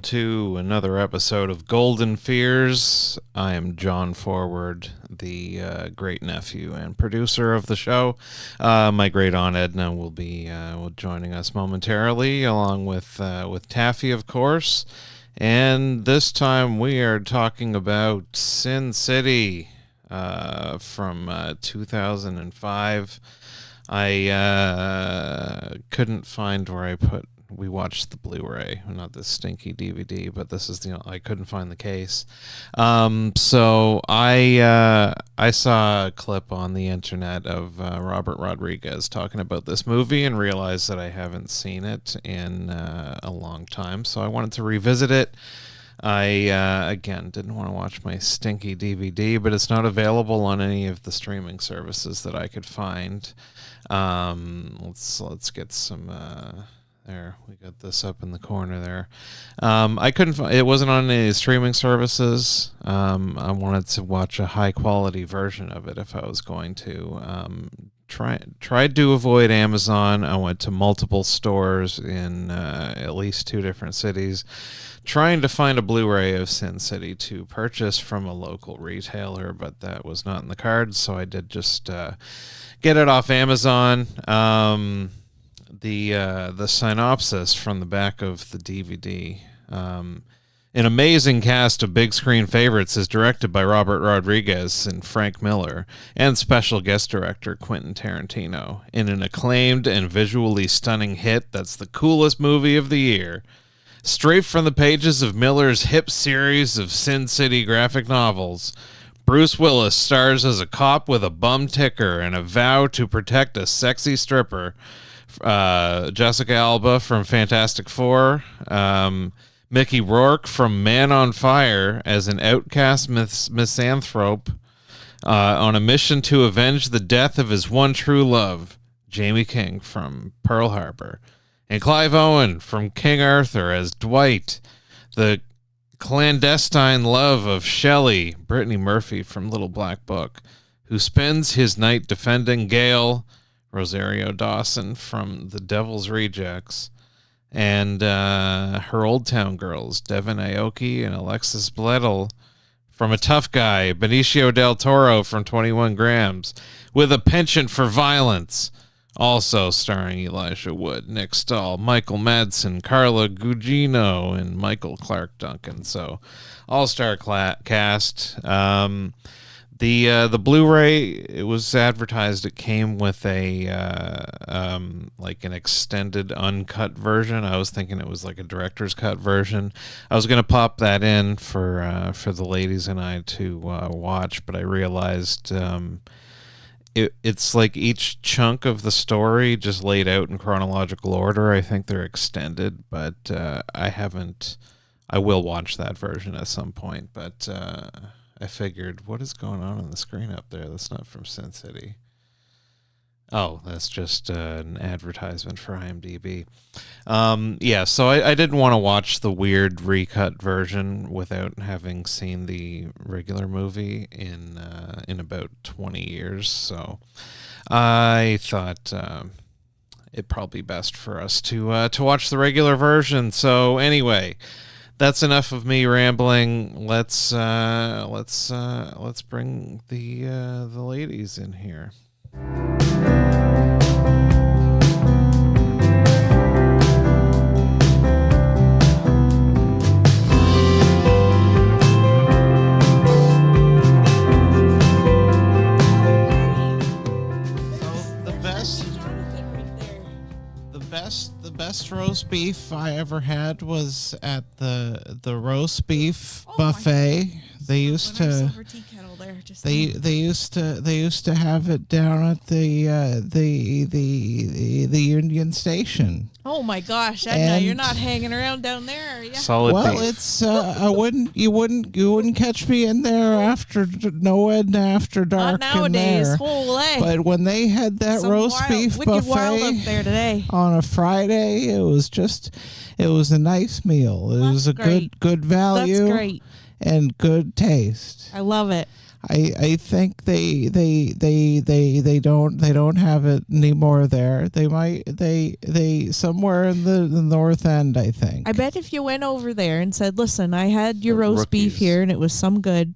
to another episode of Golden Fears. I am John Forward, the great nephew and producer of the show. My great Aunt Edna will be joining us momentarily, along with Taffy, of course. And this time we are talking about Sin City from 2005. I couldn't find where we watched the Blu-ray, not this stinky DVD, but this is I couldn't find the case. So I saw a clip on the internet of Robert Rodriguez talking about this movie and realized that I haven't seen it in a long time, so I wanted to revisit it. I, again, didn't want to watch my stinky DVD, but it's not available on any of the streaming services that I could find. Let's get some... There, we got this up in the corner there. I couldn't find it. Wasn't on any streaming services. I wanted to watch a high quality version of it if I was going to. Tried to avoid Amazon. I went to multiple stores in at least 2 different cities, trying to find a Blu-ray of Sin City to purchase from a local retailer, but that was not in the cards. So I did just get it off Amazon. The synopsis from the back of the DVD. An amazing cast of big screen favorites is directed by Robert Rodriguez and Frank Miller, and special guest director Quentin Tarantino, in an acclaimed and visually stunning hit that's the coolest movie of the year. Straight from the pages of Miller's hip series of Sin City graphic novels, Bruce Willis stars as a cop with a bum ticker and a vow to protect a sexy stripper. Jessica Alba from Fantastic Four, Mickey Rourke from Man on Fire as an outcast misanthrope on a mission to avenge the death of his one true love, Jaime King from Pearl Harbor, and Clive Owen from King Arthur as Dwight, the clandestine love of Shelley, Brittany Murphy from Little Black Book, who spends his night defending Gale, Rosario Dawson from The Devil's Rejects, and her Old Town girls, Devin Aoki and Alexis Bledel from A Tough Guy, Benicio del Toro from 21 Grams, with a penchant for violence, also starring Elijah Wood, Nick Stahl, Michael Madsen, Carla Gugino, and Michael Clark Duncan. So, all-star cast. The Blu-ray, it was advertised. It came with a like an extended uncut version. I was thinking it was like a director's cut version. I was gonna pop that in for the ladies and I to watch, but I realized it's like each chunk of the story just laid out in chronological order. I think they're extended, but I haven't. I will watch that version at some point, but. I figured, what is going on the screen up there? That's not from Sin City. Oh, that's just an advertisement for IMDb. Yeah, so I didn't want to watch the weird recut version without having seen the regular movie in about 20 years. So I thought it'd probably be best for us to watch the regular version. So anyway. That's enough of me rambling. Let's bring the ladies in here. The best roast beef I ever had was at the roast beef buffet. They used to they used to have it down at the Union Station. Oh my gosh, Edna, you're not hanging around down there, are you? Solid well, beef. It's you wouldn't catch me in there after after dark. Not nowadays, in there. holy. But when they had that roast beef wicked wild buffet up there today on a Friday, it was a nice meal. It was a great. good value. That's great. And good taste. I love it. I think they don't have it anymore there. They somewhere in the North End, I think. I bet if you went over there and said, "Listen, I had your roast beef here and it was some good,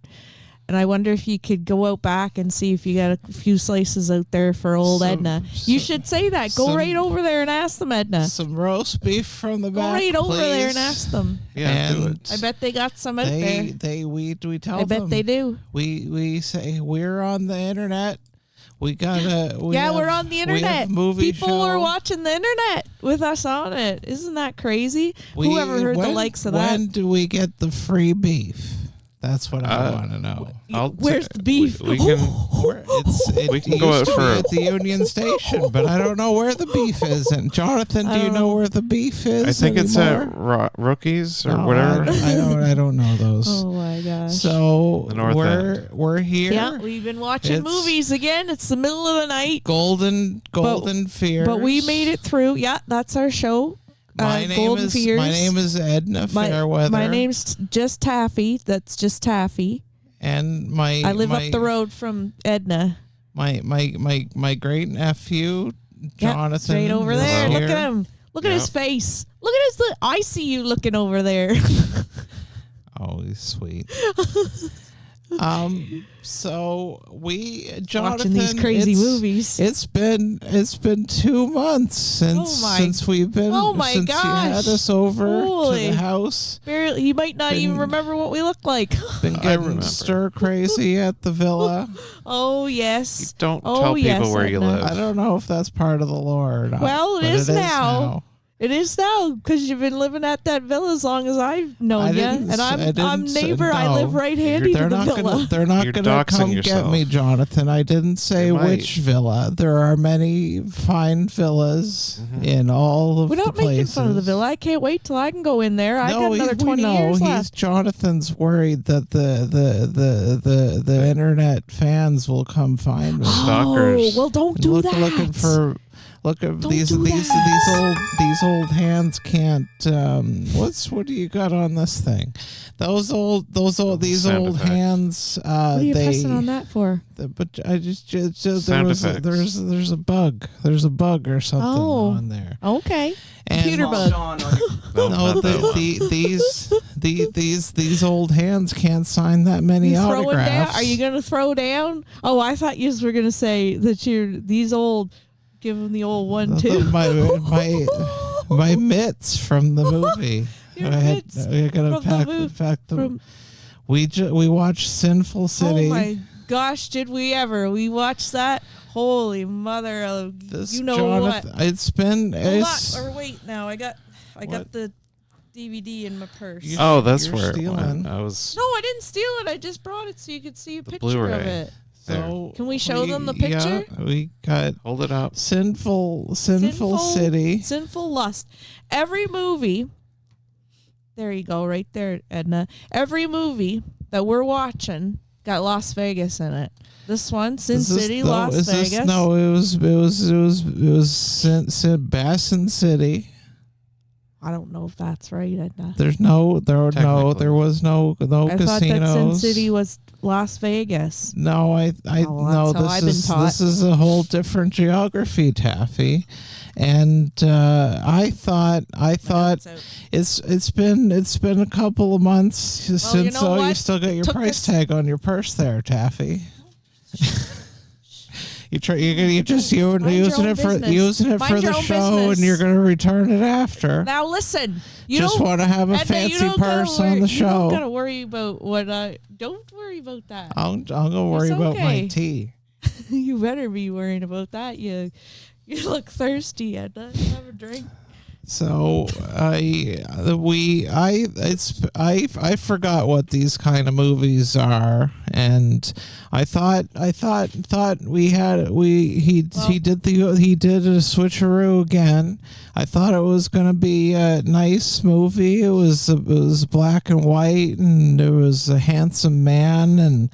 and I wonder if you could go out back and see if you got a few slices out there for old Edna." You should say that. Go right over there and ask them, Edna. Some roast beef from the back. Go right over there please. and ask them. Yeah, do it. I bet they got some out there. We tell them. I bet they do. We say we're on the internet. We're on the internet. People are watching the internet with us on it. Isn't that crazy? Whoever heard the likes of that? When do we get the free beef? That's what I want to know. Where's the beef? We can we can go out for at the Union Station, but I don't know where the beef is. And Jonathan, do you know where the beef is? I think anymore? it's at Rookies or whatever. I don't know those. Oh my gosh! So The North we're here. Yeah, we've been watching movies again. It's the middle of the night. Golden Fears. But we made it through. Yeah, that's our show. My name is Edna Fairweather. My name's just Taffy. That's just Taffy. And I live up the road from Edna. My great nephew Jonathan. Straight over there. Here. Look at him. Look at his face. Look at his. I see you looking over there. Oh, he's sweet. So Jonathan, watching these crazy movies. It's been 2 months since we've been. Oh my since gosh! you had us over to the house. Barely, he might not even remember what we look like. Been getting stir crazy at the villa. Oh yes. You don't tell people where you live. I don't know if that's part of the lore or not. Well, it is now. It is now because you've been living at that villa as long as I've known you, and I'm neighbor. I live right handy to the villa. They're not going to come get me, Jonathan. I didn't say which villa. There are many fine villas in all of the places. We're not making fun of the villa. I can't wait till I can go in there. I got another 20 years left. Jonathan's worried that the internet fans will come find me. Stalkers. Oh, well, don't do that. Look at these old hands can't. What do you got on this thing? These old hands. What are you pressing on that for? But I just there's a bug. There's a bug or something on there. Okay. Computer bug. These old hands can't sign that many autographs. Are you gonna throw down? Oh, I thought you were gonna say that these old. Give him the old one too. My mitts from the movie. I gotta pack them. We watched Sinful City. Oh my gosh, did we ever? We watched that. Holy mother of what? It's been. Wait now. I got the DVD in my purse. That's where stealing. It went. No, I didn't steal it. I just brought it so you could see a picture Blu-ray. of it. So can we show them the picture? Yeah, we got hold it up. Sinful City. Sinful Lust. Every movie. There you go, right there, Edna. Every movie that we're watching got Las Vegas in it. This one, Sin City, Las Vegas. It was Bassin City. I don't know if that's right, Edna. There was no casinos. I thought that Sin City was Las Vegas. No, this is a whole different geography, Taffy. And I thought it's been a couple of months since you still got your price tag on your purse there, Taffy. You're just using it for the show, and you're going to return it after. Now listen, you just want to have a fancy purse on the show. You don't got to worry about don't worry about that. I'm going to worry about my tea. You better be worrying about that. You look thirsty, Edna. Have a drink. So I forgot what these kind of movies are, and he did a switcheroo again. I thought it was gonna be a nice movie. It was black and white, and there was a handsome man, and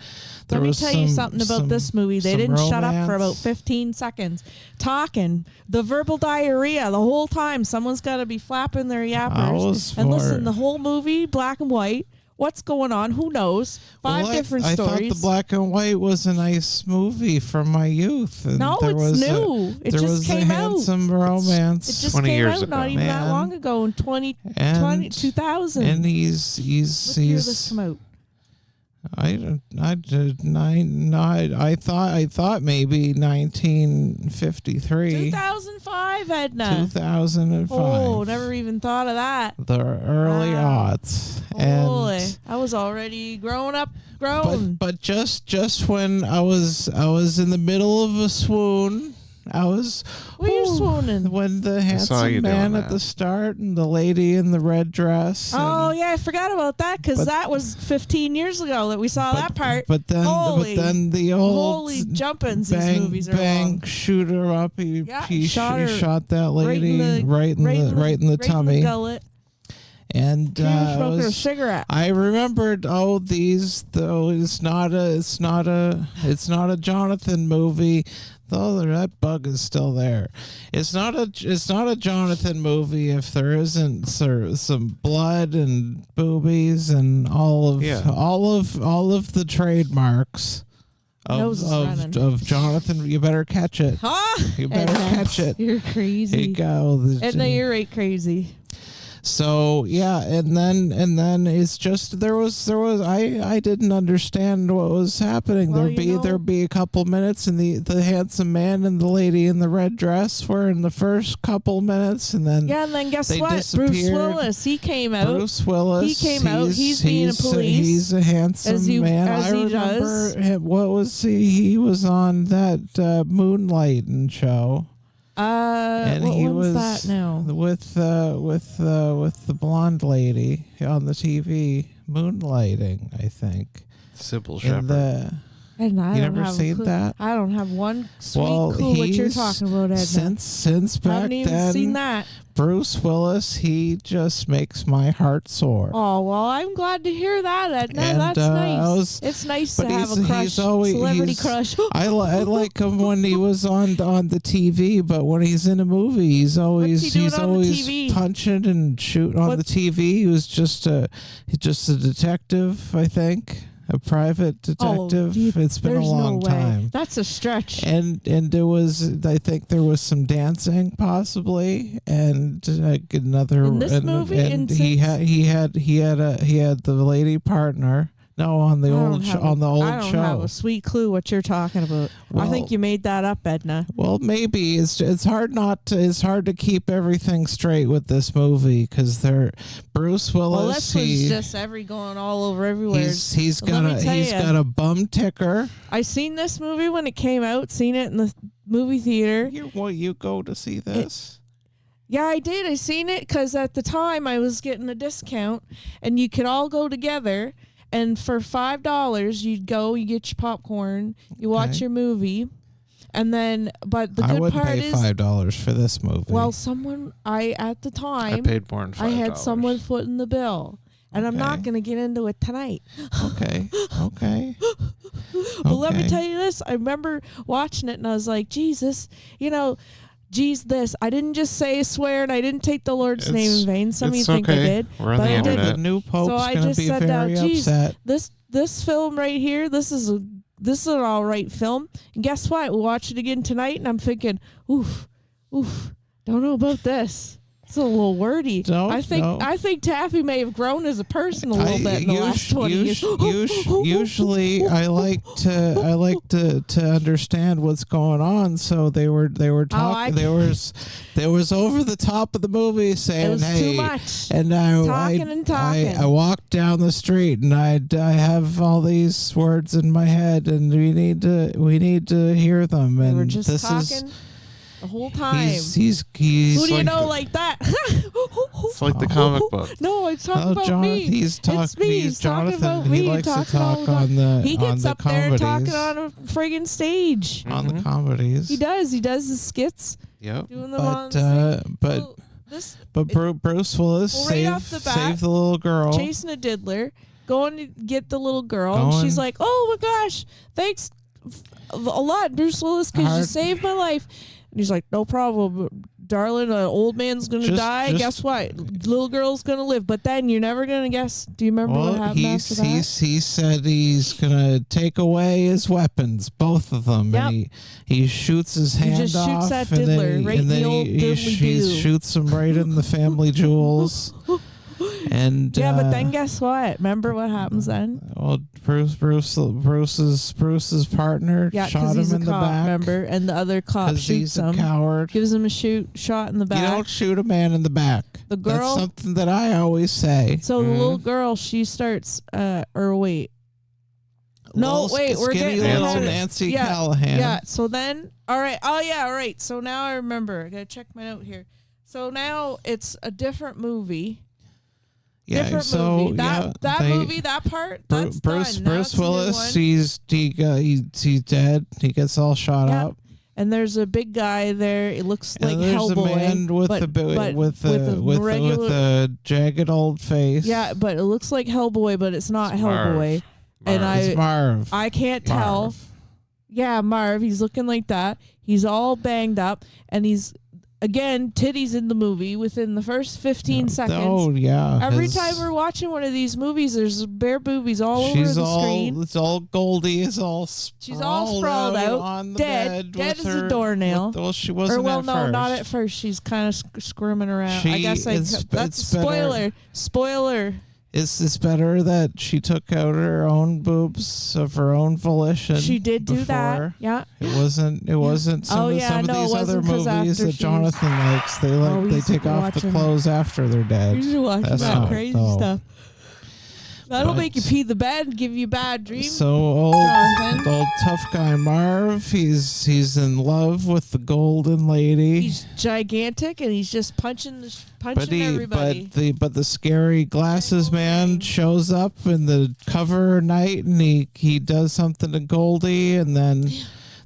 let me tell you something about this movie. They didn't shut up for about 15 seconds talking. The verbal diarrhea the whole time. Someone's got to be flapping their yappers. And listen, the whole movie, black and white. What's going on? Who knows? Five different stories. I thought the black and white was a nice movie from my youth. And no, it's new. It just came out. Handsome romance. It just came out not even that long ago in 2000. And he's what year did this come out? I thought maybe 1953. 2005, Edna. 2005. Oh, never even thought of that. The early aughts. Holy, I was already grown. But just when I was in the middle of a swoon. Were you swooning? When the handsome man at the start and the lady in the red dress. Oh, yeah, I forgot about that because that was 15 years ago that we saw that part. But then the old holy jumpins, these movies are long. shoot her up. He shot that lady right in the tummy. In the gullet. And smoking a cigarette. I remembered. It's not a Jonathan movie. Though that bug is still there. It's not a Jonathan movie if there isn't some blood and boobies and all of the trademarks of Jonathan. You better catch it. Huh? You better catch it. You're crazy. Here you go. Edna, you're right crazy. So yeah, and then it's just there was I didn't understand what was happening. Well, there'd be a couple minutes, and the handsome man and the lady in the red dress were in the first couple minutes, and then guess what? Bruce Willis, he came out. Bruce Willis, he came out. He's being a police. He's a handsome man. I remember him, what was he was on that Moonlighting show. And what one's that now? With the blonde lady on the TV, Moonlighting, I think. Sybil Shepherd. And you never seen that? I don't have one sweet clue what you're talking about, Edna. Since back haven't even then, seen that. Bruce Willis, he just makes my heart soar. Oh, well, I'm glad to hear that, Edna. That's nice. It's nice to have a crush, celebrity crush. I like him when he was on the TV, but when he's in a movie, he's always punching and shooting on the TV. He was just a detective, I think. A private detective. It's been a long time. That's a stretch. And there was, I think there was some dancing possibly, and another. In this movie, and he had the lady partner. No, on the old show. I don't have a sweet clue what you're talking about. Well, I think you made that up, Edna. Well, maybe it's hard to keep everything straight with this movie because Bruce Willis. Well, this was just going all over everywhere. He's got a bum ticker. I seen this movie when it came out. Seen it in the movie theater. You go to see this? Yeah, I did. I seen it because at the time I was getting a discount, and you could all go together. And for $5, you get your popcorn, you watch your movie, and then. But the good part is I would pay $5 for this movie. Well, at the time I paid more than $5. I had someone footing the bill, and I'm not going to get into it tonight. Okay. But let me tell you this: I remember watching it, and I was like, Jesus, this. I didn't just say a swear, and I didn't take the Lord's name in vain. Some of you think I did. We're on the internet. The new Pope's going to be very upset. This film right here, this is an all right film. And guess what? We'll watch it again tonight, and I'm thinking, oof, don't know about this. It's a little wordy. I think Taffy may have grown as a person a little bit in the last 20 years. Usually, I like to understand what's going on. So they were talking. There was over the top of the movie saying, it was "Hey," too much. And talking. I walked down the street and I have all these words in my head, and we need to hear them. And we're just this talking. is. The whole time. He's who do you know like that? It's like the comic book. No, it's talking about me. He's talking about me. He likes to talk on the He gets up comedies. there talking on a friggin' stage. On the comedies. He does. He does the skits. Yep. Doing them on the Bruce Willis saved the little girl. Chasing a diddler. Going to get the little girl. And she's like, oh my gosh, thanks a lot, Bruce Willis, because you saved my life. And he's like, no problem. darling, an old man's going to die. Guess what? Little girl's going to live. But then you're never going to guess. Do you remember what happened after that? He said he's going to take away his weapons, both of them. Yep. And he shoots his hand off. He just shoots that diddler right in the old he shoots him right in the family jewels. And but then guess what? Remember what happens then? Well, Bruce's partner shot him in the back. Remember, and the other cop shoots him. He's a coward. Gives him a shot in the back. You don't shoot a man in the back. The girl. That's something that I always say. So the little girl, she starts. We're getting Nancy Callahan. Yeah. So then, all right. Oh yeah, all right. So now I remember. I gotta check my note here. So now it's a different movie. Yeah, movie. That part. That's Bruce Willis. He's dead. He gets all shot up. And there's a big guy there. It looks like Hellboy. A man with a jagged old face. Yeah, but it looks like Hellboy, but it's not Hellboy. It's Marv. I can't tell. Yeah, Marv. He's looking like that. He's all banged up, and he's. Again, titties in the movie within the first 15 seconds. Oh, yeah. Every time we're watching one of these movies, there's bare boobies all over the screen. It's all Goldie. She's all sprawled out on the dead. bed Dead as a doornail. She wasn't at first. Not at first. She's kind of squirming around. That's a spoiler. Spoiler. It's better that she took out her own boobs of her own volition. She did do that. Yeah. It wasn't some of these other movies that Jonathan likes. They take off the clothes after they're dead. You should watch that crazy stuff. That'll make you pee the bed and give you bad dreams. So old tough guy Marv, he's in love with the golden lady. He's gigantic and he's just punching everybody. But the scary glasses man shows up in the cover night and he does something to Goldie and then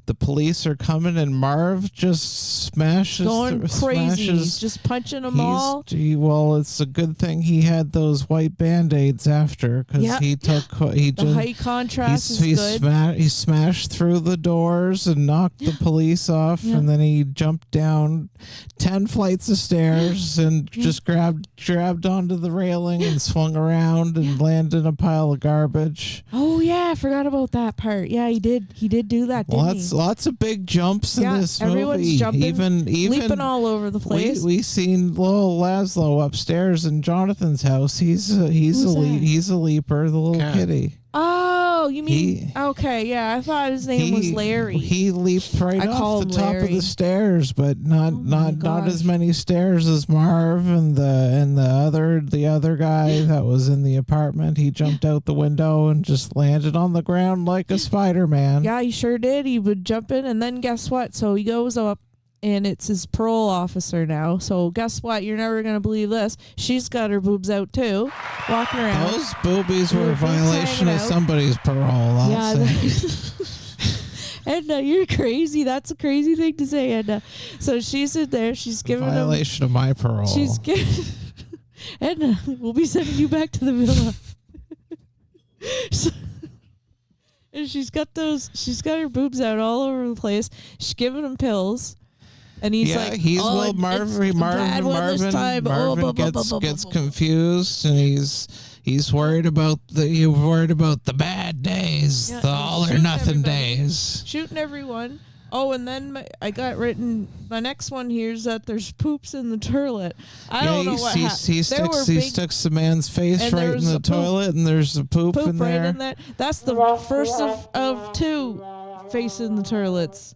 the police are coming and Marv just smashes. He's just punching them all. Well, it's a good thing he had those white Band-Aids after because the high contrast is good. He smashed through the doors and knocked the police off and then he jumped down 10 flights of stairs and just grabbed onto the railing and swung around and landed in a pile of garbage. Oh yeah, I forgot about that part. Yeah, he did do that, didn't he? Lots of big jumps in this movie. Everyone's jumping, even leaping all over the place. We seen little Laszlo upstairs in Jonathan's house. He's a leaper, the little kitty. Oh, you mean okay? Yeah, I thought his name was Larry. He leaped right off the top of the stairs, but not as many stairs as Marv and the other guy that was in the apartment. He jumped out the window and just landed on the ground like a Spider-Man. Yeah, he sure did. He would jump in, and then guess what? So he goes up. And it's his parole officer now. So guess what? You're never going to believe this. She's got her boobs out too, walking around. Those boobies were a violation of somebody's parole. I'll say. Edna, you're crazy. That's a crazy thing to say, Edna. So she's in there. She's giving violation of my parole. She's giving Edna. We'll be sending you back to the villa. And she's got her boobs out all over the place. She's giving him pills. And he's Marvin gets confused and he's worried about the bad days, the all or nothing days. Shooting everyone. Oh, and then I got written. My next one here is that there's poops in the toilet. I don't know what happened. He sticks the man's face right in the toilet, and there's a poop in there. Right in that. That's the first of two face in the toilets.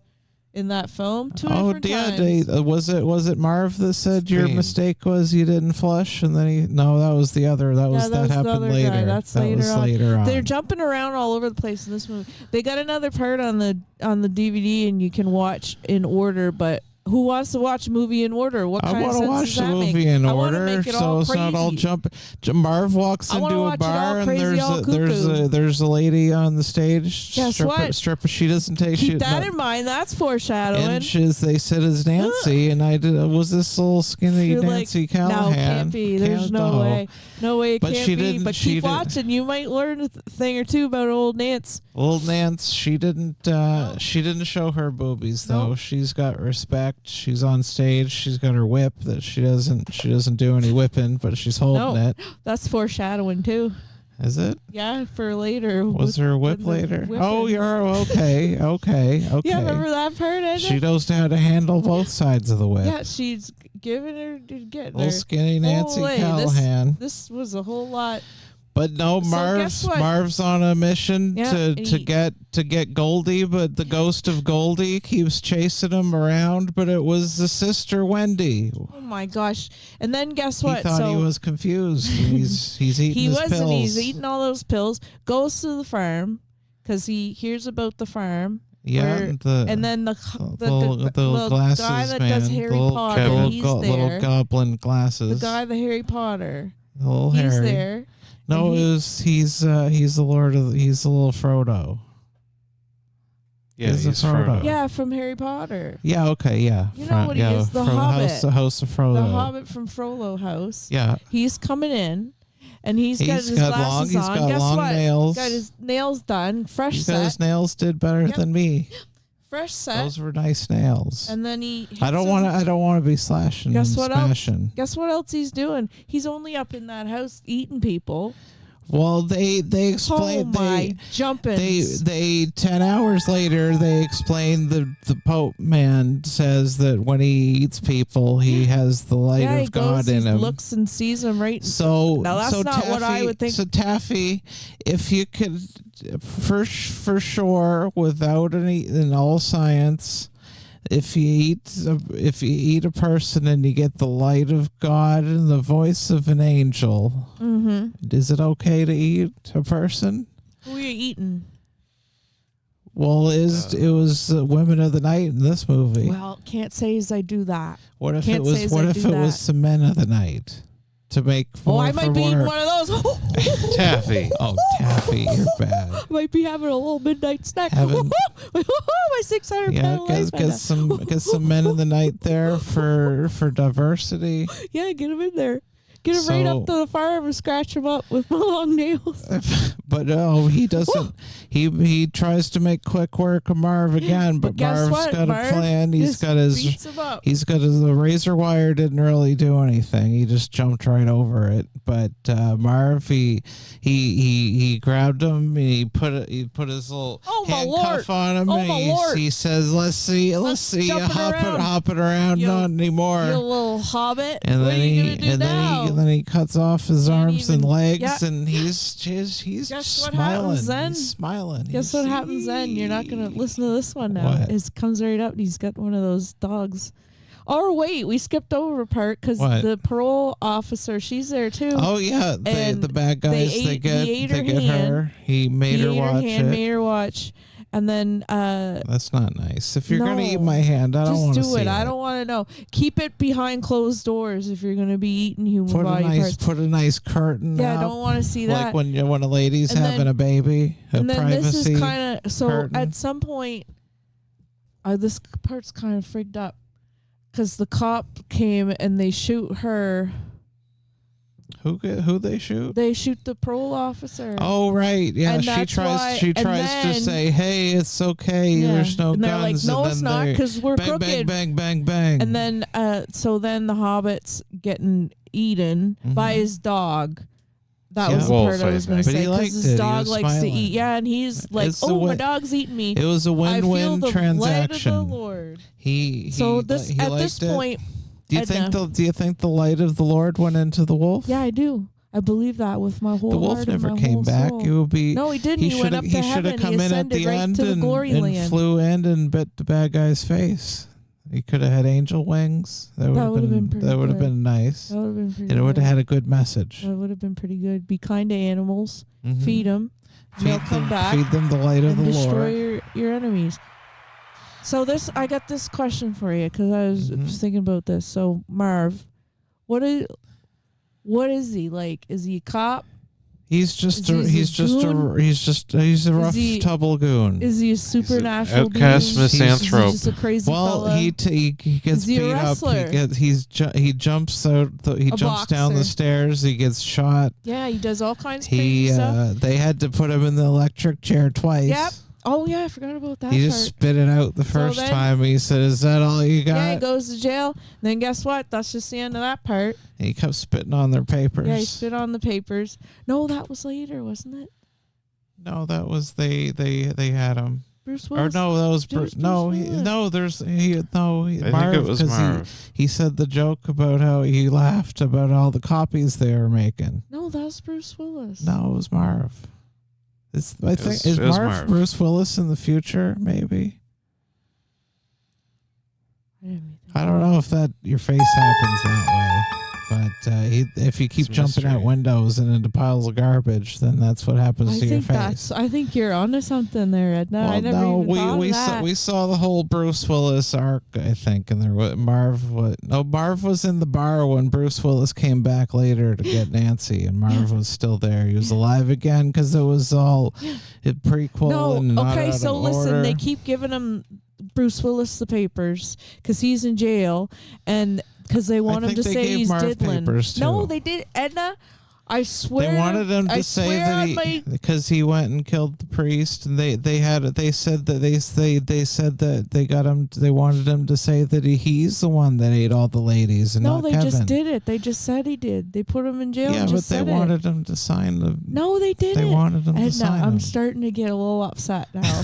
In that film, two different times. Was it Marv that said your mistake was you didn't flush, and then that was the other. That happened later. Guy. That's later on. They're jumping around all over the place in this movie. They got another part on the DVD, and you can watch in order, but. Who wants to watch a movie in order? What kind of sense does that make? I want to watch the movie in order, it's not all jumping. Marv walks into a bar and there's a lady on the stage. Guess what? Stripper. She doesn't take. Keep that in mind. That's foreshadowing. And they said it's Nancy, and I did. Was this little skinny Nancy Callahan? No, it can't be. There's no way. No way it can't be. But keep watching. You might learn a thing or two about old Nance. Old Nance. She didn't show her boobies though. She's got respect. act. She's on stage. She's got her whip that she doesn't do any whipping, but she's holding it. That's foreshadowing too. Is it? Yeah, for later. Was there a whip later? Oh, you're okay. Yeah, remember that part? She knows how to handle both sides of the whip. Yeah, she's giving her to get little skinny Nancy Callahan. This was a whole lot. But no, Marv's on a mission to get Goldie, but the ghost of Goldie keeps chasing him around. But it was the sister Wendy. Oh my gosh! And then guess what? He thought he was confused. He's eating his pills. And he's eating all those pills. Goes to the farm because he hears about the farm. Yeah, and then the glasses guy that man, does Harry Potter, he's there. Little goblin glasses. The guy, the Harry Potter, little he's Harry. there. No, he's the little Frodo. Yeah, he's Frodo. Yeah, from Harry Potter. Yeah, okay, yeah. You know what he is? The Hobbit. The house of Frodo. The Hobbit from Frollo House. Yeah. He's coming in, and he's got his glasses on. He's got long nails. Got his nails done, fresh set. His nails did better than me. Fresh set. Those were nice nails. And then he. I don't want to be slashing. Guess what smashing. else? Guess what else he's doing? He's only up in that house eating people. Well, they explained. Oh my jumping! They 10 hours later they explained the Pope man says that when he eats people he has the light of God in him. Looks and sees them right. So now that's not Taffy, what I would think. So Taffy, if you could, for sure, without in all science. If you eat a person and you get the light of God and the voice of an angel, is it okay to eat a person? Who are you eating? Well, it was Women of the Night in this movie. Well, can't say as I do that. What if it was some Men of the Night? To make I might be eating one of those. Taffy. Oh, Taffy, you're bad. I might be having a little midnight snack. My 600 pound life. Get some Men of the Night there for diversity. Yeah, get them in there. Get him right up to the farm and scratch him up with my long nails. But no, he doesn't. He tries to make quick work of Marv again, but Marv's got a plan. He's got the razor wire didn't really do anything. He just jumped right over it. But Marv, he grabbed him. He put his little handcuff on him. And he says, "Let's see you hopping around, not anymore." You little hobbit. And what are you gonna do now? And then he cuts off his arms and legs, and he's smiling. He's smiling. Guess what happens then? You're not gonna listen to this one now. It comes right up. And he's got one of those dogs. Oh wait, we skipped over a part because the parole officer, she's there too. Oh yeah, the bad guys. They get her. He made her watch it. Made her watch. And then that's not nice. If you're gonna eat my hand, I don't want to see it. I don't want to know. Keep it behind closed doors if you're gonna be eating human body parts. Put a nice curtain. Yeah, I don't want to see that. Like when a lady's having a baby. And then this is kind of curtain. At some point, this part's kind of freaked up because the cop came and they shoot her. Who they shoot? They shoot the parole officer. Oh right, yeah. And she tries to say, "Hey, it's okay. There's no and they're guns." Like, no, it's not because we're bang, crooked. Bang, bang, bang, bang. And then, so then the Hobbit's getting eaten by his dog. That was the part I was going to say because his dog likes to eat. Yeah, and he's like, my dog's eating me. It was a win-win transaction. Light of the Lord. At this point. Do you think the light of the Lord went into the wolf? Yeah, I do. I believe that with my whole The wolf heart never came back. It would be no, he didn't. He went up to heaven. He should have come in at the end and flew in and bit the bad guy's face. He could have had angel wings. That would have been nice. That would have been pretty good. It would have had a good message. That would have been pretty good. Be kind to animals. Feed them. They'll come back. Feed them the light of the Lord. Destroy your enemies. So I got this question for you because I was thinking about this. So Marv, what is he like? Is he a cop? He's a rough tubble goon. Is he a supernatural outcast misanthrope? He's just a crazy fella? He gets beat up. He jumps out. He jumps down the stairs. He gets shot. Yeah, he does all kinds of crazy stuff. They had to put him in the electric chair twice. Yep. Oh, yeah, I forgot about that He part. just spit it out the first time. He said, "Is that all you got?" Yeah, he goes to jail. Then guess what? That's just the end of that part. And he kept spitting on their papers. Yeah, he spit on the papers. No, that was later, wasn't it? No, that was they had him. Bruce Willis. Or no, that was Bruce. No, Willis. I think it was Marv. He said the joke about how he laughed about all the copies they were making. No, that was Bruce Willis. No, it was Marv. Is Marv Bruce Willis in the future? Maybe. I don't know if that your face happens that way. But if you keep jumping out windows and into piles of garbage, then that's what happens to your face. I think you're onto something there, Edna. Well, I never even thought of that. We saw the whole Bruce Willis arc, I think, and Marv was in the bar when Bruce Willis came back later to get Nancy, and Marv was still there. He was alive again because it was all a prequel. And not out so of listen, order. they keep giving him Bruce Willis the papers because he's in jail and. Because they want him to say he's diddling. No, they did, Edna. I swear. They wanted him to say that because he went and killed the priest, and they said that they got him. They wanted him to say that he's the one that ate all the ladies, and not Kevin. No, they just did it. They just said he did. They put him in jail. Yeah, but they wanted him to sign the. No, they didn't. They wanted him to sign. I'm starting to get a little upset now,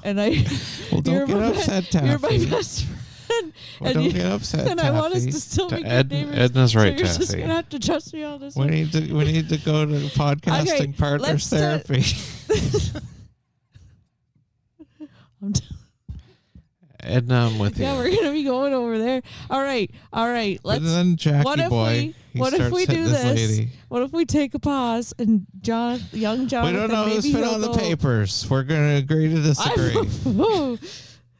and I. Well, don't get upset, Taffy. You're my best friend. Well, don't get upset, and Taffy. I want us to still be good neighbors. Edna's right, so you're Taffy. just gonna have to trust me on this. We need to go to podcasting partners therapy. Edna, I'm with you. Yeah, we're gonna be going over there. All right. Let's. And then Jackie what if we do this? Lady. What if we take a pause and young Jonathan? We don't know who's been on the papers. We're gonna agree to disagree.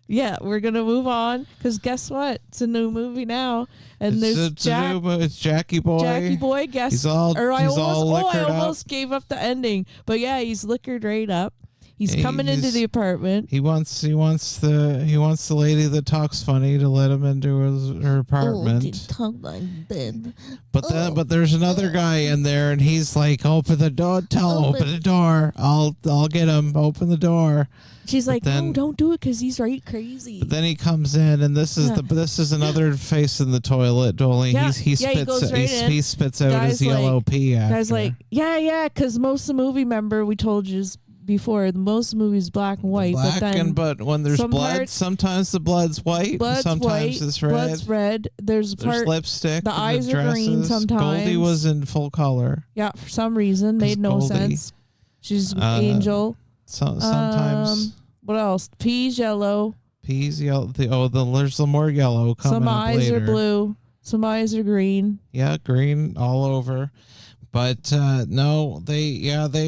Yeah, we're gonna move on because guess what? It's a new movie now, and it's Jackie Boy. Jackie Boy, guess. I almost gave up the ending, but yeah, he's liquored right up. He's coming into the apartment. He wants the lady that talks funny to let him into her apartment. Talk like that. But there's another guy in there, and he's like, "Open the door! Open the door! I'll get him! Open the door!" She's like, "No, don't do it because he's right crazy." But then he comes in, and this is another face in the toilet. Only he spits out his yellow pee. After. Guys like, yeah, because most of the movie, remember we told you before, most of the movie is black and white. But when there's blood, sometimes the blood's white, sometimes it's red. Blood's red. There's lipstick. The eyes are green sometimes. Goldie was in full color. Yeah, for some reason, made no sense. She's Angel. Sometimes. What else? Peas yellow. Peas yellow. There's some more yellow coming. Some eyes later. are blue. Some eyes are green. Yeah, green all over. But no, they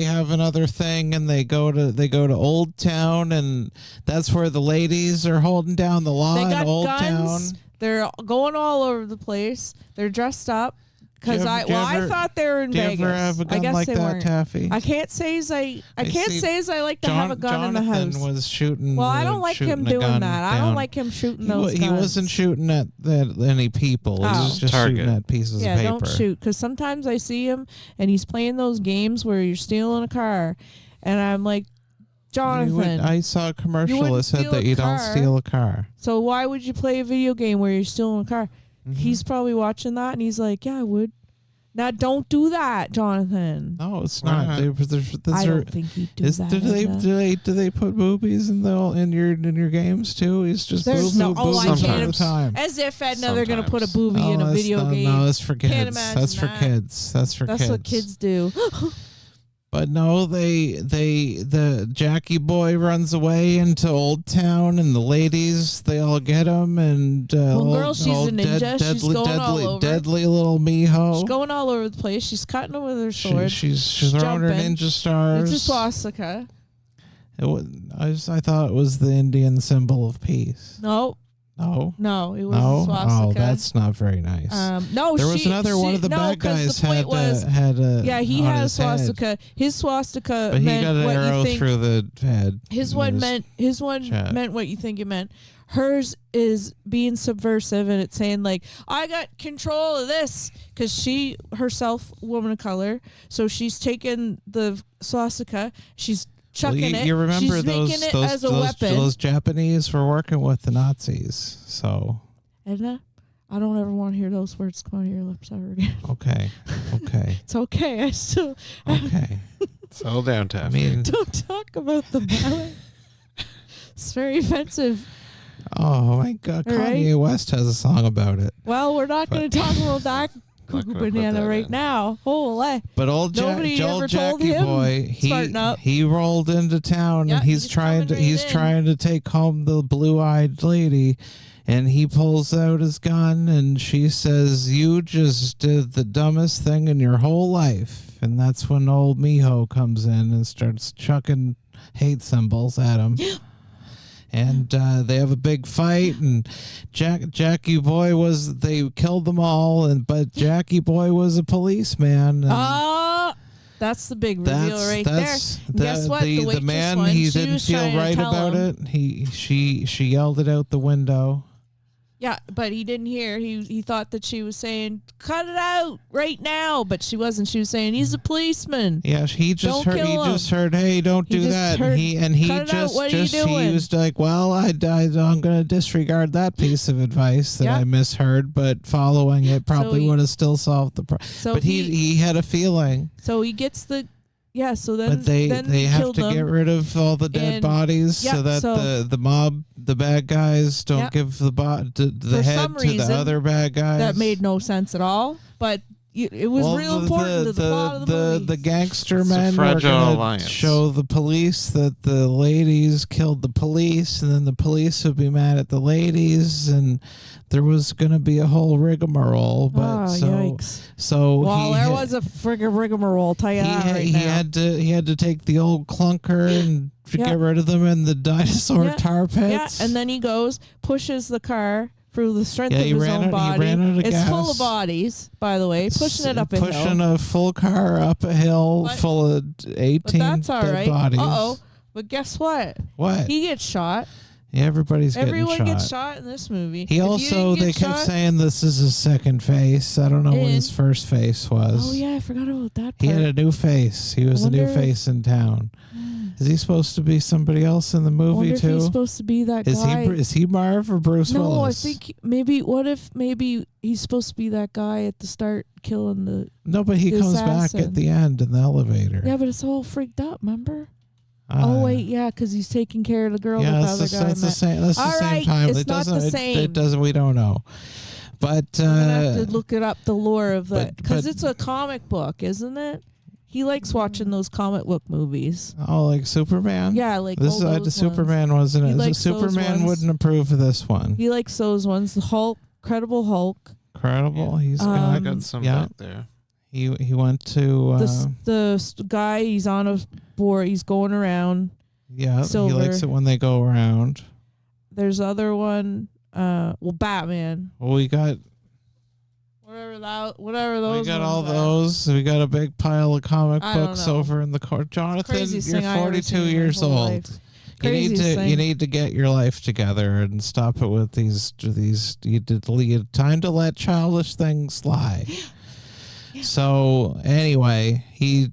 have another thing, and they go to Old Town, and that's where the ladies are holding down the law in Old guns. Town. They're going all over the place. They're dressed up. Because I thought they were in Vegas. Do you ever have a gun I guess like they that, weren't. Taffy? I can't say as I like to have a gun in the house. Was shooting. Well, I don't like him doing that. I don't like him shooting those guns. He wasn't shooting at any people. He was just shooting at pieces of paper. Yeah, don't shoot. Because sometimes I see him and he's playing those games where you're stealing a car, and I'm like, Jonathan, I saw a commercial that said that you don't steal a car. So why would you play a video game where you're stealing a car? Mm-hmm. He's probably watching that, and he's like, yeah, I would. Now, don't do that, Jonathan. No, it's not. I don't think he'd do that. Do they put boobies in your games too? He's just boobies all the time. As if Edna they're gonna put a boobie in a video game. No, that's for kids. That's for kids. That's what kids do. But no, the Jackie Boy runs away into Old Town, and the ladies, they all get him, and girl, she's a ninja. She's going all over. Deadly little Miho. She's going all over the place. She's cutting him with her sword. She's throwing her ninja stars. It's a swastika. I thought it was the Indian symbol of peace. No, it was a swastika. Oh, that's not very nice. There was another one of the bad guys had a swastika. Head. His swastika but meant he got an what arrow you think. Through the head. His one meant what you think it meant. Hers is being subversive, and it's saying like, I got control of this, because she herself woman of color, so she's taken the swastika, she's chucking it. You remember She's making it as a weapon. Those Japanese were working with the Nazis, so. Edna, I don't ever want to hear those words come out of your lips ever again. Okay. It's okay. I still. Okay. Settle down, Taffy. I mean, don't talk about the ballet. It's very offensive. Oh my God, Kanye West has a song about it. Well, we're not going to talk about that cuckoo banana right now. Holy. But old Jackie boy, he rolled into town and he's trying to take home the blue-eyed lady, and he pulls out his gun and she says, "You just did the dumbest thing in your whole life." And that's when old Miho comes in and starts chucking hate symbols at him. And they have a big fight, and Jackie Boy they killed them all, but Jackie Boy was a policeman. That's the big reveal there. Guess what? The man, he didn't feel right about it. She yelled it out the window. Yeah, but he didn't hear. He thought that she was saying, "Cut it out right now," but she wasn't. She was saying, "He's a policeman." Yeah, he just heard, "Hey, don't do that." He was like, "Well, I'm going to disregard that piece of advice that I misheard, but following it probably would have still solved the problem." But he had a feeling. So he gets the. Yeah, so then but they have to get rid of all the dead bodies so that the mob, the bad guys, don't give the head to the other bad guys. That made no sense at all, but it was real important to the plot of the movie. The gangster men were going to show the police that the ladies killed the police, and then the police would be mad at the ladies, and there was going to be a whole rigmarole. But yikes. There was a friggin' rigmarole. I'll tell you that right now. He had to take the old clunker and get rid of them in the dinosaur tar pits. Yeah, and then he goes, pushes the car through the strength of his own body. It's full of bodies, by the way, pushing it up a hill. Pushing a full car up a hill full of 18 dead bodies. But guess what? What? He gets shot. Yeah, everyone gets shot in this movie. They kept saying this is his second face. I don't know what his first face was. Oh, yeah, I forgot about that part. He had a new face. He was a new face in town. Is he supposed to be somebody else in the movie too? He's supposed to be that guy. Is he Marv or Bruce Willis? No, I think maybe he's supposed to be that guy at the start killing the. No, but he comes back at the end in the elevator. Yeah, but it's all freaked up. Remember? Because he's taking care of the girl. Yeah, with the other guy. That's the same. That's the same time. It's not the same. It doesn't. We don't know. But I'm gonna have to look it up. The lore of that because it's a comic book, isn't it? He likes watching those comic book movies. Oh, like Superman? Yeah, like this. The Superman wasn't it? Superman wouldn't approve of this one. He likes those ones. The Hulk, Incredible Hulk. Incredible. He's got some back there. He went to the guy. He's on a board. He's going around. Yeah, Silver. He likes it when they go around. There's other one. Batman. Well, we got. Whatever those. We got all those. We got a big pile of comic books over in the court. Jonathan, you're 42 years old. You need to get your life together and stop it with these. You time to let childish things lie. So anyway, he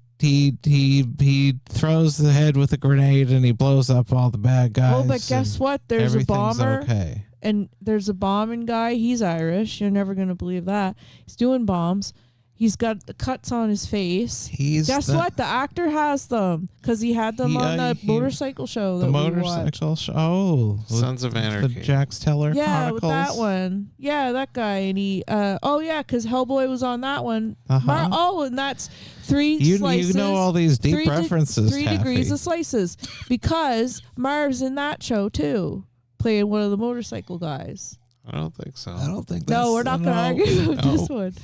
throws the head with a grenade and he blows up all the bad guys. Oh, but guess what? There's a bomber. Okay. And there's a bombing guy. He's Irish. You're never going to believe that. He's doing bombs. He's got the cuts on his face. Guess what? The actor has them because he had them on that motorcycle show. The motorcycle show. Oh, Sons of Anarchy. The Jax Teller Chronicles. With that one. Yeah, that guy. And he. Because Hellboy was on that one. And that's three slices. You know all these deep references. 3 degrees of slices because Marv's in that show too, playing one of the motorcycle guys. I don't think so. No, we're not going to argue about this one.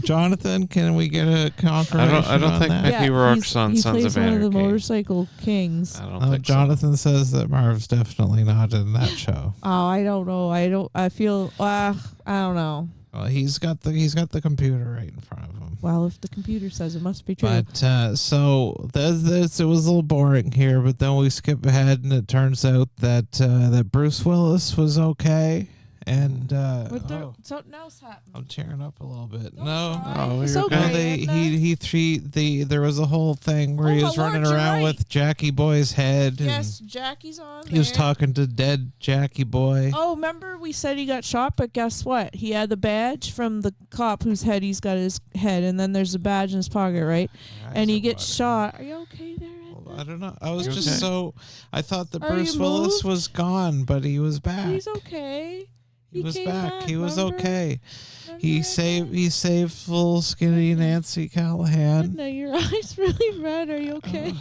Jonathan, can we get a confirmation? I don't think Mickey Rourke's on Sons of Anarchy. He plays one of the motorcycle kings. I don't think Jonathan says that Marv's definitely not in that show. Oh, I don't know. I don't know. Well, he's got the computer right in front of him. Well, if the computer says it must be true. But so this it was a little boring here, but then we skip ahead and it turns out that Bruce Willis was okay. And something else happened. I'm tearing up a little bit. It's okay. There was a whole thing where he was running around with Jackie Boy's head. Yes, Jackie's on. He was talking to dead Jackie Boy. Oh, remember we said he got shot, but guess what? He had the badge from the cop whose head he's got his head, and then there's a badge in his pocket, right? And he gets shot. Are you okay there, Edna? I don't know. I was just I thought that Bruce Willis was gone, but he was back. He's okay. He was back. He was okay. He saved little skinny Nancy Callahan. Edna, your eyes really red. Are you okay?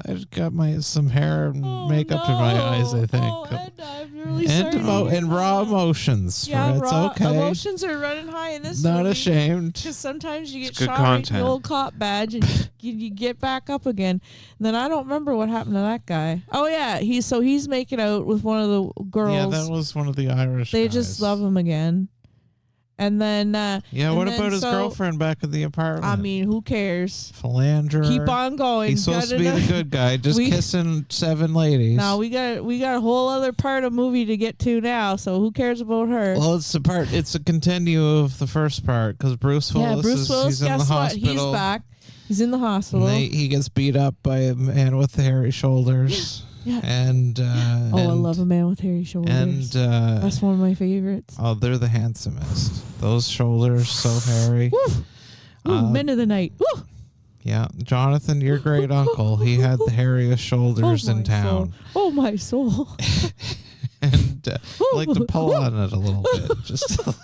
I just got some hair and makeup in my eyes, I think. Oh, Edna, I'm really sorry. And raw emotions. Yeah, it's okay. Emotions are running high in this Not movie. ashamed. Because sometimes you get shot with the old cop badge and you get back up again. And then I don't remember what happened to that guy. Oh, yeah. He's making out with one of the girls. Yeah, that was one of the Irish They guys. just love him again. And then what about his girlfriend back in the apartment? I mean, who cares? Philanderer. Keep on going. He's supposed to be the good guy, just kissing 7 ladies. No, we got a whole other part of movie to get to now. So who cares about her? Well, it's a continue of the first part because Bruce Willis. He's in the hospital. He's back. He's in the hospital. He gets beat up by a man with hairy shoulders. Yeah. And I love a man with hairy shoulders. And that's one of my favorites. Oh, they're the handsomest. Those shoulders so hairy. Men of the night. Woo! Yeah, Jonathan, your great uncle, he had the hairiest shoulders in town. Oh my soul! And I like to pull on it a little bit, just give it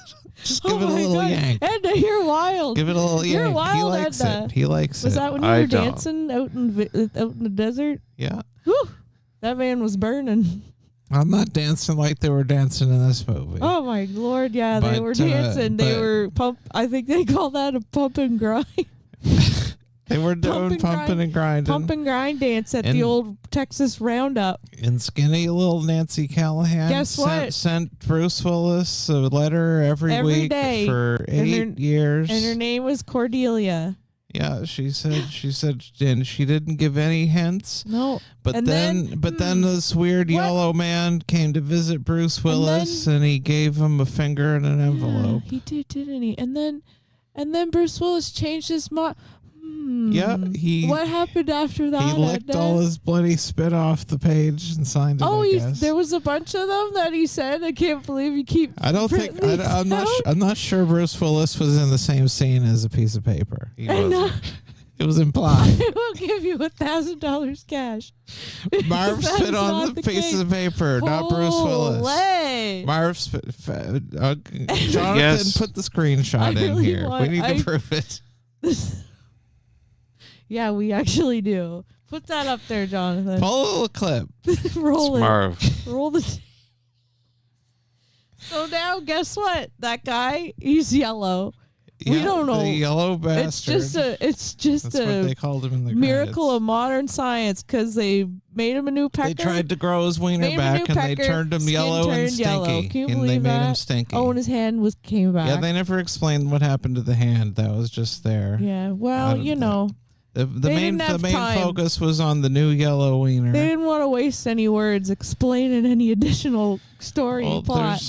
a little yank. Edna, you're wild. Give it a little yank. You're wild, he likes Edna. it. He likes it. Was that when you were dancing out in the desert? Yeah. Whew. That man was burning. I'm not dancing like they were dancing in this movie. Oh my Lord! Yeah, they were dancing. They were I think they call that a pump and grind. They were doing pumping and grinding. Pump and grind dance at the old Texas Roundup. And skinny little Nancy Callahan sent Bruce Willis a letter every week day for 8 years. And her name was Cordelia. Yeah, she said, and she didn't give any hints. No. But then this weird yellow man came to visit Bruce Willis, and he gave him a finger and an envelope. He did, didn't he? And then Bruce Willis changed his mind. Yeah, what happened after that? He licked all his bloody spit off the page and signed it. I guess. There was a bunch of them that he said. I can't believe you keep. I'm not sure Bruce Willis was in the same scene as a piece of paper. He wasn't. It was implied. I will give you $1,000 cash. Marv spit on the piece of paper, not Bruce Willis. Marv spit. Jonathan, put the screenshot in here. We need to prove it. Yeah, we actually do. Put that up there, Jonathan. Pull a little clip. Roll it. Marv. Roll the. So now, guess what? That guy, he's yellow. We don't know. The yellow bastard. It's just That's what they called him in the miracle credits. of modern science because they made him a new pecker. They tried to grow his wiener back and they turned him yellow and stinky. Can you and believe they made that? him stinky. Oh, and his hand came back. Yeah, they never explained what happened to the hand. That was just there. Yeah, well, you know. The main focus was on the new yellow wiener. They didn't want to waste any words explaining any additional story and plot.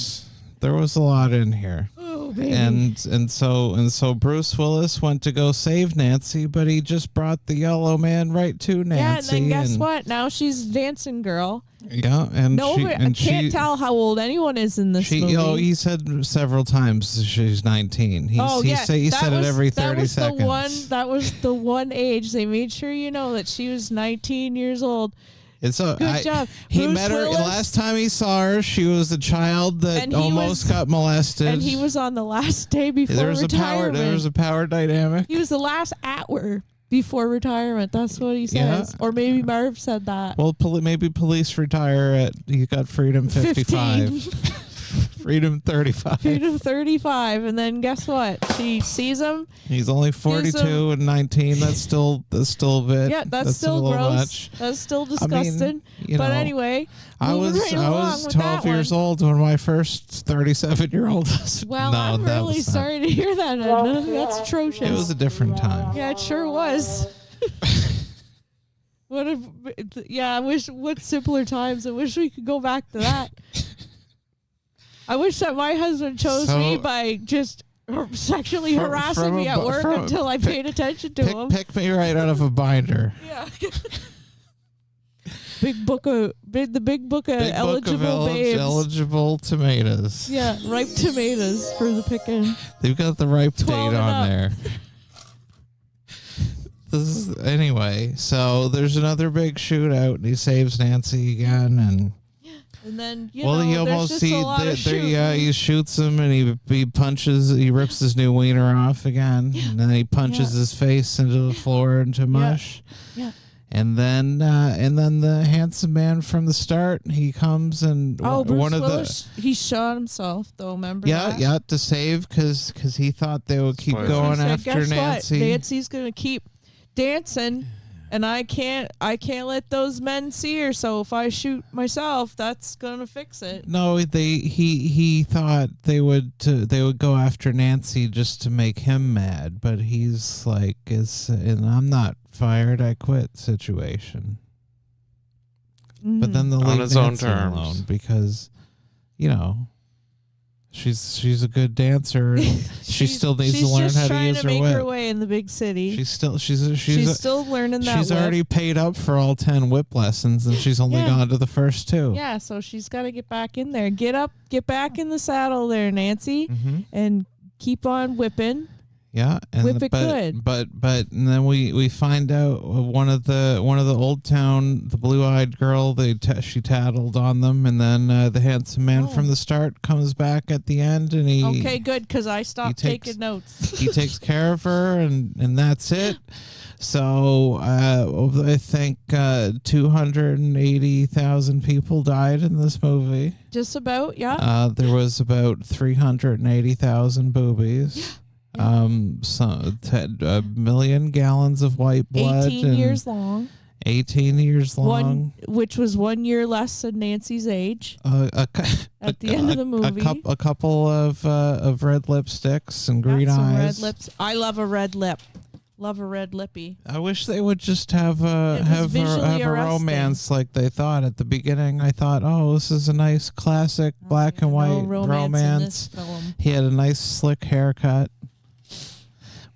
There was a lot in here. Oh, baby. And so Bruce Willis went to go save Nancy, but he just brought the yellow man right to Nancy. Yeah, and then guess what? Now she's dancing girl. Yeah, and I can't tell how old anyone is in this movie. Oh, he said several times she's 19. He said it every 30 seconds. That was the one age they made sure you know that she was 19 years old. Good job. He met her last time he saw her. She was a child that almost got molested. And he was on the last day before retirement. There was a power dynamic. He was the last hour before retirement. That's what he says. Yeah. Or maybe Marv said that. Well, maybe police retire he got freedom 55. Freedom 35. Freedom 35. And then guess what? She sees him. He's only 42 and 19. That's still a bit. Yeah, that's still gross. Much. That's still disgusting. I mean, but anyway, I was 12 years old when my first 37-year-old husband. Well, I'm really sorry to hear that, Edna. That's atrocious. It was a different time. Yeah, it sure was. I wish, what simpler times. I wish we could go back to that. I wish that my husband chose me by just sexually harassing me at work until I paid attention to him. Pick me right out of a binder. Yeah. The big book of eligible babes. Eligible tomatoes. Yeah, ripe tomatoes for the picking. They've got the ripe date on there. Anyway, so there's another big shootout, and he saves Nancy again, and then he shoots him, and he punches, he rips his new wiener off again, and then he punches his face into the floor into mush. Yeah. And then the handsome man from the start, he comes and Willis, he shot himself though. Remember? Yeah, to save because he thought they would keep going after Nancy. Nancy's gonna keep dancing, and I can't let those men see her. So if I shoot myself, that's gonna fix it. No, he thought they would go after Nancy just to make him mad, but he's like, and I'm not fired, I quit situation. But then they'll leave Nancy alone because, she's a good dancer. And she still needs to learn how to use her whip. She's just trying to make her way in the big city. She's still learning that. She's already paid up for all 10 whip lessons, and she's only gone to the first 2. Yeah, so she's got to get back in there. Get back in the saddle there, Nancy, and keep on whipping. Yeah, good. But and then we find out one of the Old Town, the blue-eyed girl, she tattled on them, and then the handsome man from the start comes back at the end, and he okay, good, because I stopped taking notes. He takes care of her, and that's it. So I think 280,000 people died in this movie. Just about, yeah. There was about 380,000 boobies. A million gallons of white blood. 18 years long. 18 years long. Which was 1 year less than Nancy's age. At the end of the movie. A couple of red lipsticks and green eyes. Red lips. I love a red lip. Love a red lippy. I wish they would just have a romance like they thought at the beginning. I thought, this is a nice classic black and white romance. He had a nice slick haircut.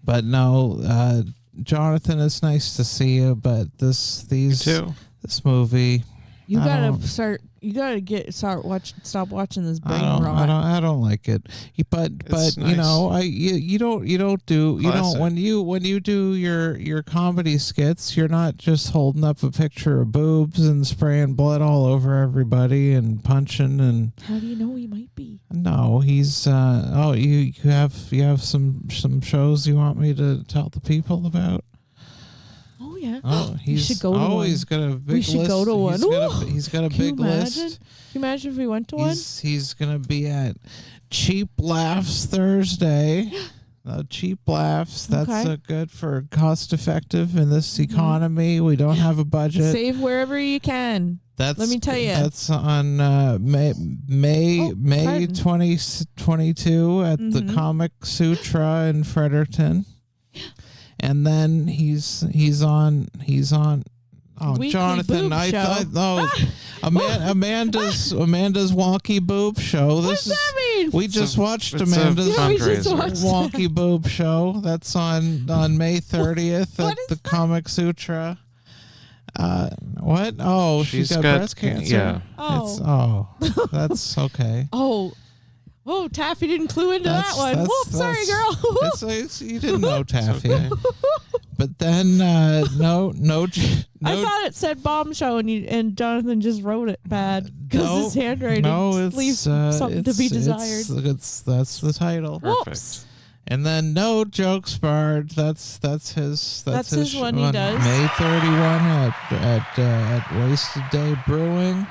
But no, Jonathan, it's nice to see you. But this movie, stop watching this brain rot. I don't like it. But nice. When you do your comedy skits, you're not just holding up a picture of boobs and spraying blood all over everybody and punching and. How do you know he might be? No, he's you have some shows you want me to tell the people about? Oh yeah. He's should go to one. He's got a big list. We should go to one. He's got a big list. Can you imagine if we went to one? He's gonna be at Cheap Laughs Thursday. Cheap Laughs. That's good for cost effective in this economy. We don't have a budget. Save wherever you can. Let me tell you. That's on May 2022 at the Comic Sutra in Fredericton. And then he's on. Weekly Jonathan, I thought Amanda's wonky boob show. What's that mean? We just watched Amanda's wonky boob show. That's on May 30th at the Comic Sutra. What? Oh, she's got breast cancer. Yeah. That's okay. Oh, Taffy didn't clue into that one. Whoops, sorry, girl. You didn't know Taffy. Okay. But then, no. I thought it said bomb show, and Jonathan just wrote it bad because his handwriting leaves something to be desired. That's the title. Whoops. And then no jokes barred. That's his one he does. May 31 at Wasted Day Brewing.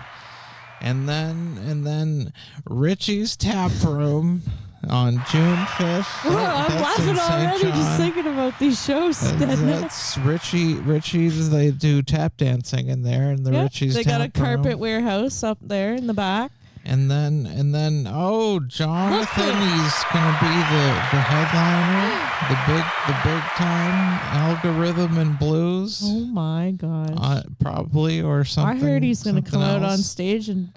And then Richie's Tap Room on June 5th. I'm laughing already just thinking about these shows. That's Richie's. They do tap dancing in there, and Richie's Tap Room. They got a carpet warehouse up there in the back. And then Jonathan, he's gonna be the headliner, the big time Algorithm and Blues. Oh my gosh! Probably or something. I heard he's gonna come out on stage and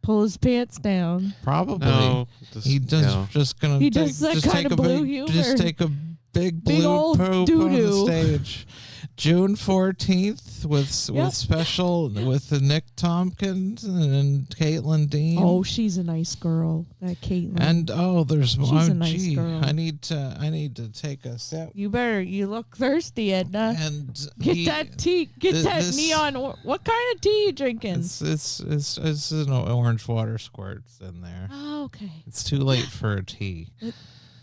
pull his pants down. Probably. No, He does just gonna. He does that kind of blue humor. Just take a big blue old poop doo-doo. on the stage. June 14th with Nick Tompkins and Caitlin Dean. Oh, she's a nice girl, that Caitlin. And there's she's a nice girl. I need to take a sip. You look thirsty, Edna. And get that tea. Get that neon. What kind of tea you drinking? It's an orange water squirts in there. Oh, okay. It's too late for a tea.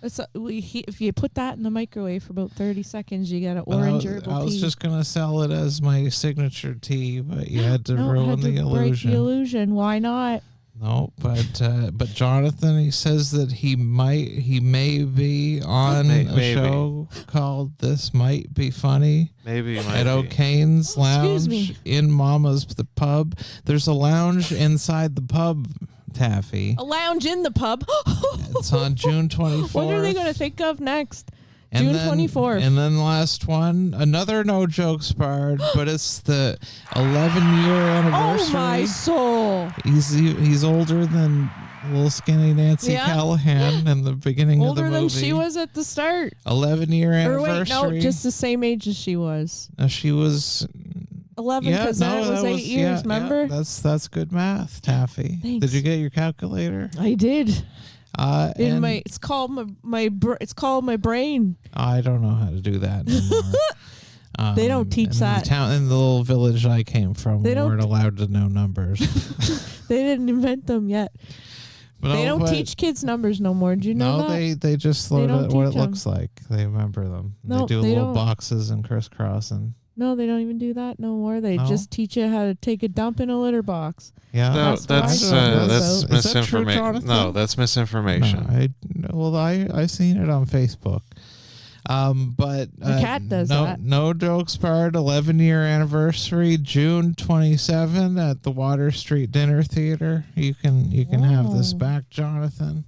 If you put that in the microwave for about 30 seconds, you got an orange herbal tea. I was just gonna sell it as my signature tea, but you had to ruin the illusion. Break the illusion. Why not? No, but Jonathan, he says that he may be on a show called This Might Be Funny. Maybe at O'Kane's Lounge in Mama's the pub. There's a lounge inside the pub. Taffy. A lounge in the pub. It's on June 24th. What are they going to think of next? June 24th. And then the last one, another No Jokes Bard, but it's the 11-year anniversary. Oh, my soul. He's older than little skinny Nancy Callahan in the beginning of the movie. Older than she was at the start. 11-year anniversary. Or wait, no, just the same age as she was. She was... 11 because then it was 8 years, remember? Yeah, that's good math, Taffy. Thanks. Did you get your calculator? I did. It's called my brain. I don't know how to do that anymore. They don't teach that. In the little village I came from, we weren't allowed to know numbers. They didn't invent them yet. They don't teach kids numbers no more. Do you know that? No, they just learn what it looks like. They remember them. No, they do little boxes and crisscrossing. No, they don't even do that no more. They just teach you how to take a dump in a litter box. Yeah, no, that's misinformation. No, that's misinformation. I seen it on Facebook. But the cat does that. No Jokes Bard 11-year anniversary, June 27 at the Water Street Dinner Theater. You can have this back, Jonathan.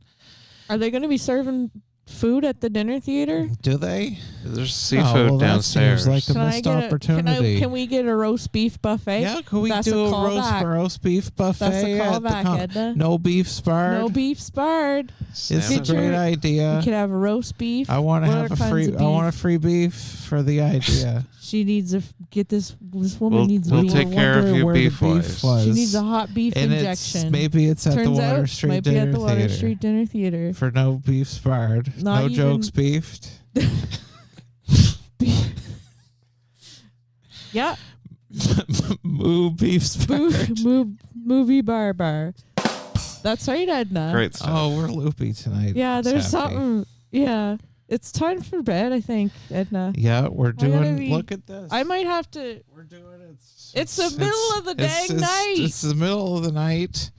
Are they going to be serving food at the dinner theater? Do they? There's seafood downstairs. That seems like a missed opportunity. Can we get a roast beef buffet? Yeah, can we do a roast beef buffet? That's a callback, Edna. No beef sparred. No beef sparred. It's a great idea. We could have a roast beef. I want to have I want a free beef for the idea. She needs to get this. This woman needs. We'll take care of you beef-wise. She needs a hot beef injection. Maybe it's at the Water Street Dinner Theater. Might be at the Water Street Dinner Theater for no beef sparred. No jokes beefed. Yeah. Moo beef sparred. Movie bar. That's right, Edna. Great stuff. Oh, we're loopy tonight. Yeah, there's something. Yeah. It's time for bed, I think, Edna. Yeah, we're doing. Look at this. I might have to. We're doing it. It's the middle of the dang night. It's the middle of the night,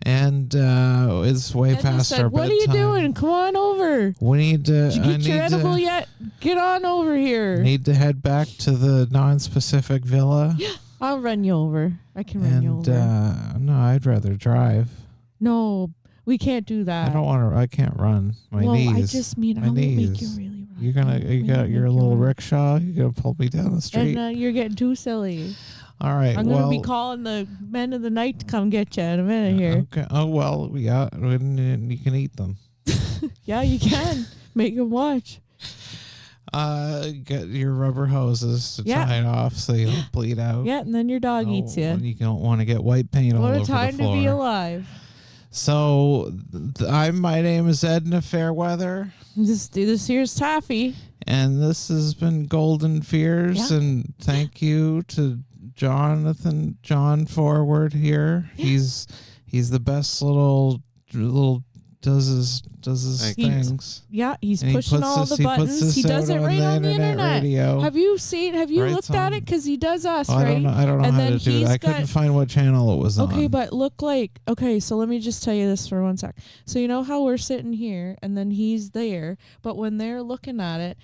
and it's way Edna past said, our bedtime. What are you doing? Come on over. We need to. Did you get your edible yet? Get on over here. Need to head back to the non-specific villa. I'll run you over. I can run you over. No, I'd rather drive. No. We can't do that. I don't want to. I can't run. My knees. I just mean I won't make you really run. You got your little rickshaw. You're gonna pull me down the street. And you're getting too silly. All right. I'm gonna be calling the men of the night to come get you in a minute here. Okay. Oh well, yeah. You can eat them. Yeah, you can. Make them watch. Get your rubber hoses to tie it off so you don't bleed out. Yeah, and then your dog eats you. You don't want to get white paint all over the floor. What a time to be alive. So, my name is Edna Fairweather. This here's Taffy. And this has been Golden Fears. Yeah. And thank you to John Forward here. Yeah. He's the best little does his things. Yeah, he's pushing all the buttons. He does it right on the internet. Radio. Have you looked at it? Because he does us, right? I don't know how to do it. I couldn't find what channel it was on. Okay, but so let me just tell you this for 1 sec. So you know how we're sitting here and then he's there, but when they're looking at it,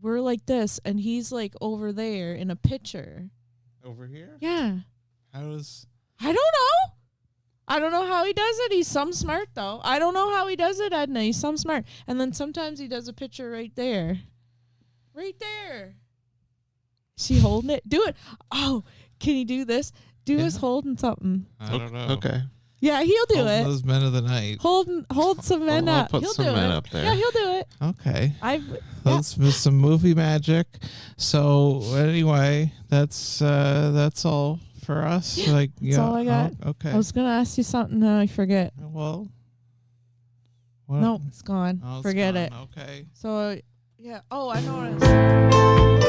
we're like this and he's like over there in a picture. Over here? Yeah. I don't know. I don't know how he does it. He's some smart, though. I don't know how he does it, Edna. He's some smart. And then sometimes he does a picture right there. Right there. Is he holding it? Do it. Oh, can he do this? Do his holding something. I don't know. Okay. Yeah, he'll do it. Those men of the night. Hold some men up. Put He'll some do men it. up there. Yeah, he'll do it. Okay. Yeah. Some movie magic. So anyway, that's all for us. Like, That's all I got. Oh, okay. I was gonna ask you something, now I forget. Well. Nope, it's gone. Oh, Forget gone. it. Okay. So, yeah. Oh, I know what it is.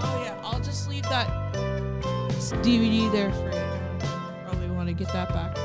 Oh, yeah. I'll just leave that DVD there for you. Probably want to get that back.